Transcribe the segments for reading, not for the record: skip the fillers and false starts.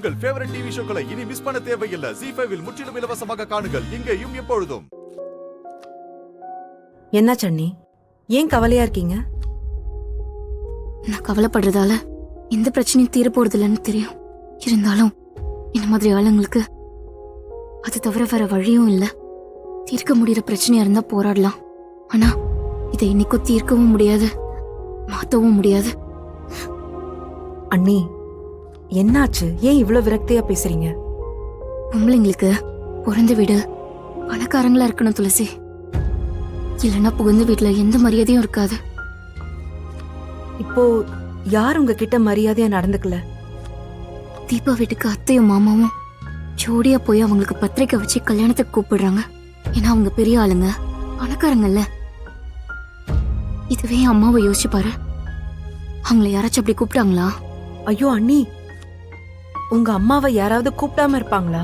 உங்கள் favourite TV ஷோக்களை இனி miss பண்ண தேவையில்லை. ZEE5 இல் முற்றிலும் இலவசமாக காணுங்கள். இங்கேயும் எப்பொழுதும். என்ன சன்னி, ஏன் கவலையா இருக்கீங்க? நான் கவலைப்படுறதால எந்த பிரச்சனையும் தீர போறது இல்லைன்னு தெரியும். இருந்தாலும் இந்த மாதிரி ஆளுங்களுக்கு அது தவிர வேற வழியும் இல்ல. தீர்க்க முடியற பிரச்சனையா இருந்தா போராடலாம். ஆனா இதை இன்னைக்கும் தீர்க்கவும் முடியாது, மாத்தவும் முடியாது. அண்ணி, என்னாச்சு? ஏன் இவ்வளவு விரக்தியா பேசுறீங்க? பொம்பளைங்களுக்கு பிறந்த வீடு பணக்காரங்களா இருக்கணும் துளசி. இல்லைன்னா புகுந்த வீட்டுல எந்த மரியாதையும் இருக்காது. இப்போ யார் உங்ககிட்ட மரியாதையா நடந்துக்கல? தீபா வீட்டுக்கு அத்தையும் மாமாவும் ஜோடியா போய் அவங்களுக்கு பத்திரிக்கை வச்சு கல்யாணத்துக்கு கூப்பிடுறாங்க. ஏன்னா அவங்க பெரிய ஆளுங்க, பணக்காரங்கல்ல. இதுவே அம்மாவை யோசிச்சு பாரு. அவங்கள யாராச்சும் அப்படி கூப்பிட்டாங்களா? ஐயோ அண்ணி, உங்க அம்மாவை யாராவது கூப்பிடாம இருப்பாங்களா?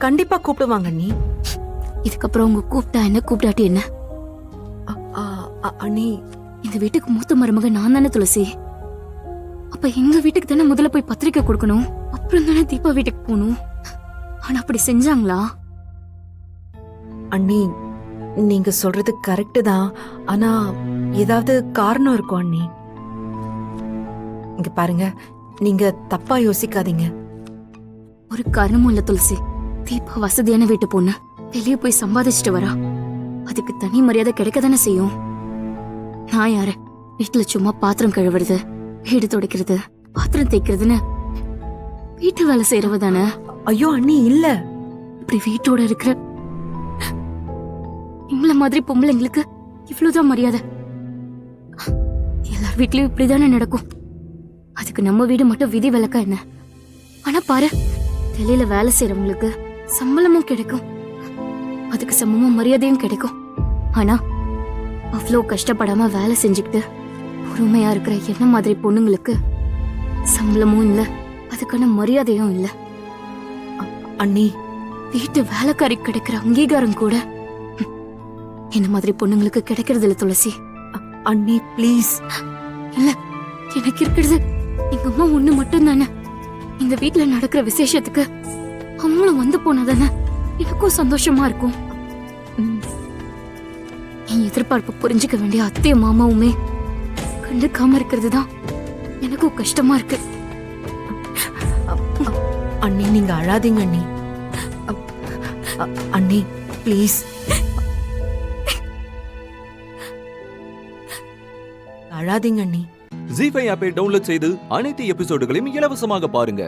கண்டிப்பா கூப்பிடுவாங்க அண்ணி. இதுக்கப்புறம் அவங்க கூப்பிட்டா என்ன, கூப்பிடாட்டி என்ன? அண்ணி, இந்த வீட்டுக்கு மூத்த மருமக நான் தானே துளசி. அப்ப எங்க வீட்டுக்கு தானே முதல்ல போய் பத்திரிக்கை கொடுக்கணும், அப்புறம் தானே தீபா வீட்டுக்கு போகணும். ஆனா அப்படி செஞ்சாங்களா? அண்ணி, நீங்க சொல்றது கரெக்ட் தான். ஆனா ஏதாவது காரணம் இருக்கும் அண்ணி. இங்க பாருங்க, நீங்க தப்பா யோசிக்காதீங்க. ஒரு காரணமும் இல்ல துளசி. தீபா வசதியான வீட்டு பொண்ணு, வெளியே போய் சம்பாதிச்சுட்டு வரா. அதுக்கு தனி மரியாதை கிடைக்க தானே செய்யும். நான் யாரு? வீட்டுல சும்மா பாத்திரம் கழுவுறது, வீடு துடைக்கிறது, பாத்திரம் தேய்க்கிறதுன்னு வீட்டு வேலை செய்யறவ தானே. ஐயோ அண்ணி, இல்ல. இப்படி வீட்டோட இருக்கிற எங்களை மாதிரி பொம்பளைங்களுக்கு இவ்வளவுதான் மரியாதை. எல்லார் வீட்லயும் இப்படிதானே நடக்கும். அதுக்கு நம்ம வீடு மட்டும் விதி விலக்கா என்ன? ஆனா பாரு, வெளியில வேலை செய்யறவங்களுக்கு சம்பளமும் கிடைக்கும், அதுக்கு சமமா மரியாதையும் கிடைக்கும். ஆனா அவ்வளோ கஷ்டப்படாம வேலை செஞ்சுக்கிட்டு பொறுமையா இருக்கிற என்ன மாதிரி பொண்ணுங்களுக்கு சம்பளமும் இல்ல, அதுக்கான மரியாதையும் இல்ல. அண்ணி, வீட்டு வேலைக்காரி கிடைக்கிற அங்கீகாரம் கூட என்ன மாதிரி பொண்ணுங்களுக்கு கிடைக்கிறது இல்ல துளசி. அண்ணி ப்ளீஸ். இல்ல, எனக்கு இருக்கிறது எங்க அம்மா ஒண்ணு மட்டும் தானே. இந்த வீட்டுல நடக்கிற விசேஷத்துக்கு அவங்களும் வந்து போனாதானே எனக்கும் சந்தோஷமா இருக்கும். என் எதிர்பார்ப்பு புரிஞ்சுக்க வேண்டிய அத்தையும் மாமாவுமே கண்டுக்காம இருக்கிறது தான் எனக்கும் கஷ்டமா இருக்கு. அண்ணி, நீங்க அழாதீங்க அண்ணி. அண்ணி ப்ளீஸ், அழாதீங்க அண்ணி. ZEE5 ஆப்பை டவுன்லோட் செய்து அனைத்து எபிசோடுகளையும் இலவசமாக பாருங்க.